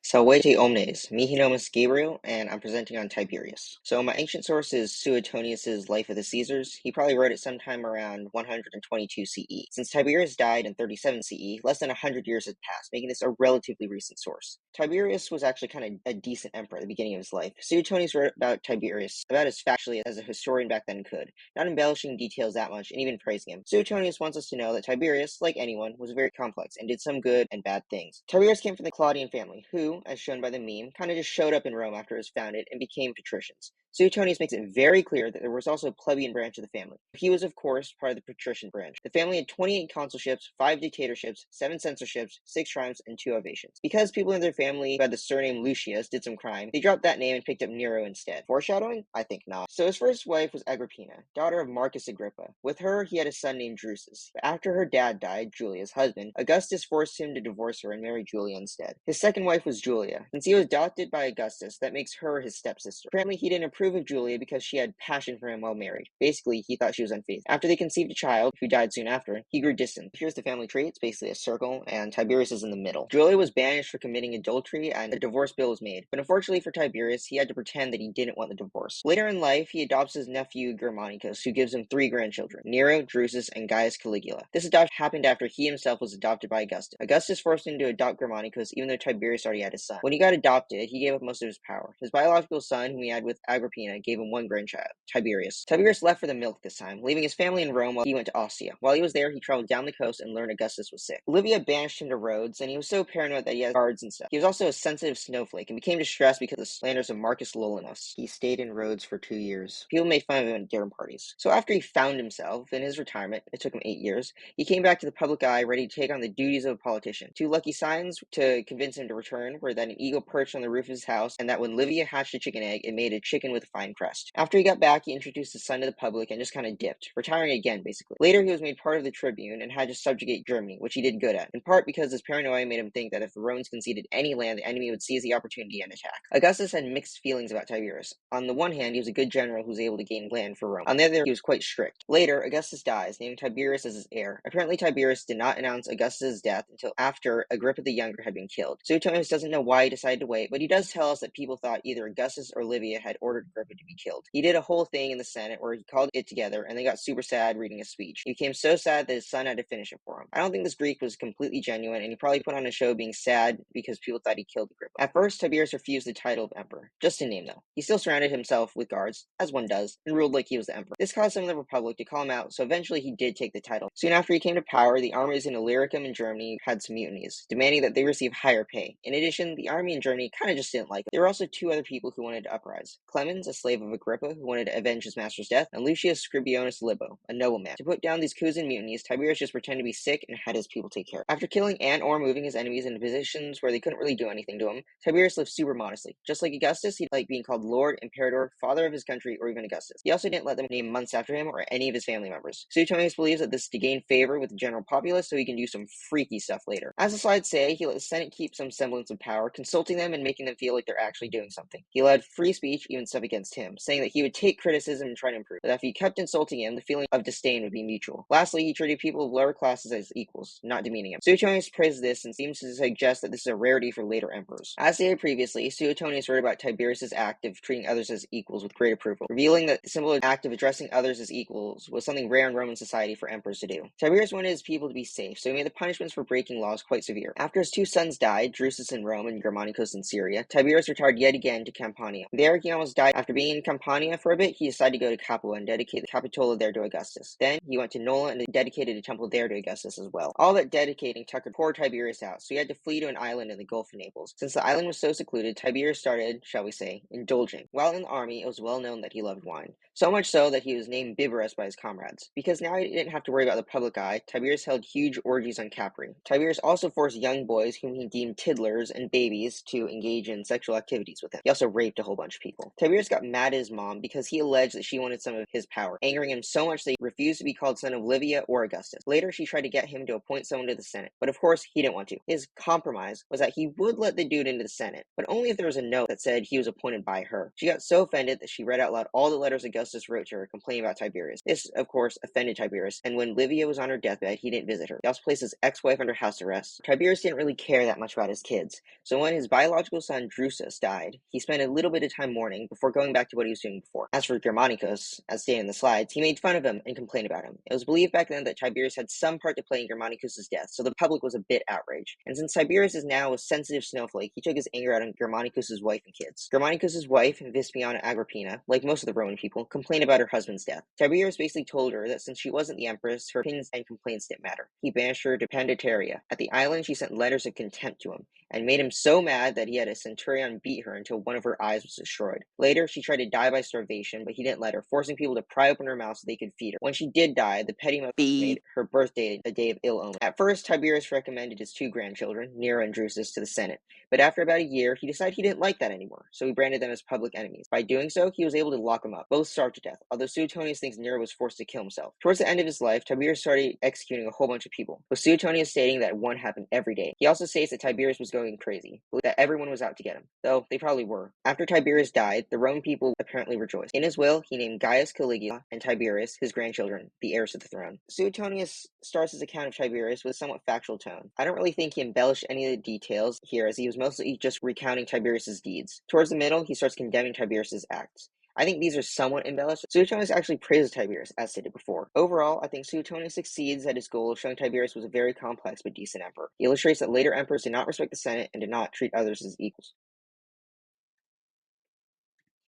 Salvete omnes, mihi nomus Gabriel, and I'm presenting on Tiberius. So my ancient source is Suetonius's Life of the Caesars. He probably wrote it sometime around 122 CE. Since Tiberius died in 37 CE, less than 100 years had passed, making this a relatively recent source. Tiberius was actually kind of a decent emperor at the beginning of his life. Suetonius wrote about Tiberius about as factually as a historian back then could, not embellishing details that much and even praising him. Suetonius wants us to know that Tiberius, like anyone, was very complex and did some good and bad things. Tiberius came from the Claudian family, who, as shown by the meme, kind of just showed up in Rome after it was founded and became patricians. Suetonius makes it very clear that there was also a plebeian branch of the family. He was, of course, part of the patrician branch. The family had 28 consulships, 5 dictatorships, 7 censorships, 6 triumphs, and 2 ovations. Because people in their family who had the surname Lucius did some crime, they dropped that name and picked up Nero instead. Foreshadowing? I think not. So his first wife was Agrippina, daughter of Marcus Agrippa. With her, he had a son named Drusus. But after her dad died, Julia's husband, Augustus forced him to divorce her and marry Julia instead. His second wife was Julia. Since he was adopted by Augustus, that makes her his stepsister. Apparently, he didn't approve of Julia because she had passion for him while married. Basically, he thought she was unfaithful. After they conceived a child, who died soon after, he grew distant. Here's the family tree. It's basically a circle, and Tiberius is in the middle. Julia was banished for committing adultery, and a divorce bill was made. But unfortunately for Tiberius, he had to pretend that he didn't want the divorce. Later in life, he adopts his nephew Germanicus, who gives him 3 grandchildren, Nero, Drusus, and Gaius Caligula. This adoption happened after he himself was adopted by Augustus. Augustus forced him to adopt Germanicus, even though Tiberius already had a son. When he got adopted, he gave up most of his power. His biological son, whom he had with Agrippina, gave him 1 grandchild, Tiberius. Tiberius left for the milk this time, leaving his family in Rome while he went to Ostia. While he was there, he traveled down the coast and learned Augustus was sick. Livia banished him to Rhodes, and he was so paranoid that he had guards and stuff. He was also a sensitive snowflake and became distressed because of the slanders of Marcus Lollinus. He stayed in Rhodes for 2 years. People made fun of him at dinner parties. So after he found himself in his retirement, it took him 8 years, he came back to the public eye ready to take on the duties of a politician. 2 lucky signs to convince him to return were that an eagle perched on the roof of his house, and that when Livia hatched a chicken egg, it made a chicken with a fine crest. After he got back, he introduced his son to the public and just kind of dipped, retiring again basically. Later, he was made part of the tribune and had to subjugate Germany, which he did good at, in part because his paranoia made him think that if the Romans conceded any land, the enemy would seize the opportunity and attack. Augustus had mixed feelings about Tiberius. On the one hand, he was a good general who was able to gain land for Rome. On the other, he was quite strict. Later, Augustus dies, naming Tiberius as his heir. Apparently, Tiberius did not announce Augustus' death until after Agrippa the Younger had been killed. Suetonius doesn't know why he decided to wait, but he does tell us that people thought either Augustus or Livia had ordered Agrippa to be killed. He did a whole thing in the Senate where he called it together, and they got super sad reading his speech. He became so sad that his son had to finish it for him. I don't think this Greek was completely genuine, and he probably put on a show being sad because people thought he killed Agrippa. At first, Tiberius refused the title of emperor, just in name though. He still surrounded himself with guards, as one does, and ruled like he was the emperor. This caused some of the Republic to call him out, so eventually he did take the title. Soon after he came to power, the armies in Illyricum and Germany had some mutinies, demanding that they receive higher pay. In addition, the army in Germany kind of just didn't like him. There were also 2 other people who wanted to uprise. Clemens, a slave of Agrippa, who wanted to avenge his master's death, and Lucius Scribionus Libo, a nobleman. To put down these coups and mutinies, Tiberius just pretended to be sick and had his people take care of it. After killing and or moving his enemies into positions where they couldn't really do anything to him, Tiberius lived super modestly. Just like Augustus, he liked being called Lord, Imperator, Father of his country, or even Augustus. He also didn't let them name months after him or any of his family members. Suetonius believes that this is to gain favor with the general populace so he can do some freaky stuff later. As the slides say, he let the Senate keep some semblance of power, consulting them and making them feel like they're actually doing something. He allowed free speech, even stuff against him, saying that he would take criticism and try to improve, but if he kept insulting him, the feeling of disdain would be mutual. Lastly, he treated people of lower classes as equals, not demeaning them. Suetonius praises this and seems to suggest that this is a rarity for later emperors. As stated previously, Suetonius wrote about Tiberius' act of treating others as equals with great approval, revealing that the simple act of addressing others as equals was something rare in Roman society for emperors to do. Tiberius wanted his people to be safe, so he made the punishments for breaking laws quite severe. After his 2 sons died, Drusus in Rome and Germanicus in Syria, Tiberius retired yet again to Campania. There, he almost died. After being in Campania for a bit, he decided to go to Capua and dedicate the Capitola there to Augustus. Then, he went to Nola and dedicated a temple there to Augustus as well. All that dedicating tuckered poor Tiberius out, so he had to flee to an island in the Gulf of Naples. Since the island was so secluded, Tiberius started, shall we say, indulging. While in the army, it was well known that he loved wine. So much so that he was named Biberus by his comrades. Because now he didn't have to worry about the public eye, Tiberius held huge orgies on Capri. Tiberius also forced young boys, whom he deemed tiddlers and babies, to engage in sexual activities with him. He also raped a whole bunch of people. Tiberius Tiberius got mad at his mom because he alleged that she wanted some of his power, angering him so much that he refused to be called son of Livia or Augustus. Later, she tried to get him to appoint someone to the Senate, but of course, he didn't want to. His compromise was that he would let the dude into the Senate, but only if there was a note that said he was appointed by her. She got so offended that she read out loud all the letters Augustus wrote to her complaining about Tiberius. This, of course, offended Tiberius, and when Livia was on her deathbed, he didn't visit her. He also placed his ex-wife under house arrest. Tiberius didn't really care that much about his kids, so when his biological son Drusus died, he spent a little bit of time mourning before going back to what he was doing before. As for Germanicus, as stated in the slides, he made fun of him and complained about him. It was believed back then that Tiberius had some part to play in Germanicus's death, so the public was a bit outraged. And since Tiberius is now a sensitive snowflake, he took his anger out on Germanicus's wife and kids. Germanicus's wife, Vespiana Agrippina, like most of the Roman people, complained about her husband's death. Tiberius basically told her that since she wasn't the empress, her opinions and complaints didn't matter. He banished her to Pandataria. At the island, she sent letters of contempt to him, and made him so mad that he had a centurion beat her until one of her eyes was destroyed. Later, she tried to die by starvation, but he didn't let her, forcing people to pry open her mouth so they could feed her. When she did die, the petty mother made her birthday a day of ill omen. At first, Tiberius recommended his two grandchildren, Nero and Drusus, to the Senate, but after about a year, he decided he didn't like that anymore, so he branded them as public enemies. By doing so, he was able to lock them up. Both starved to death, although Suetonius thinks Nero was forced to kill himself. Towards the end of his life, Tiberius started executing a whole bunch of people, with Suetonius stating that one happened every day. He also states that Tiberius was going crazy, that everyone was out to get him, though they probably were. After Tiberius died, the Roman people apparently rejoiced. In his will, he named Gaius Caligula and Tiberius, his grandchildren, the heirs to the throne. Suetonius starts his account of Tiberius with a somewhat factual tone. I don't really think he embellished any of the details here, as he was mostly just recounting Tiberius's deeds. Towards the middle, he starts condemning Tiberius's acts. I think these are somewhat embellished. Suetonius actually praises Tiberius, as stated before. Overall, I think Suetonius succeeds at his goal of showing Tiberius was a very complex but decent emperor. He illustrates that later emperors did not respect the Senate and did not treat others as equals.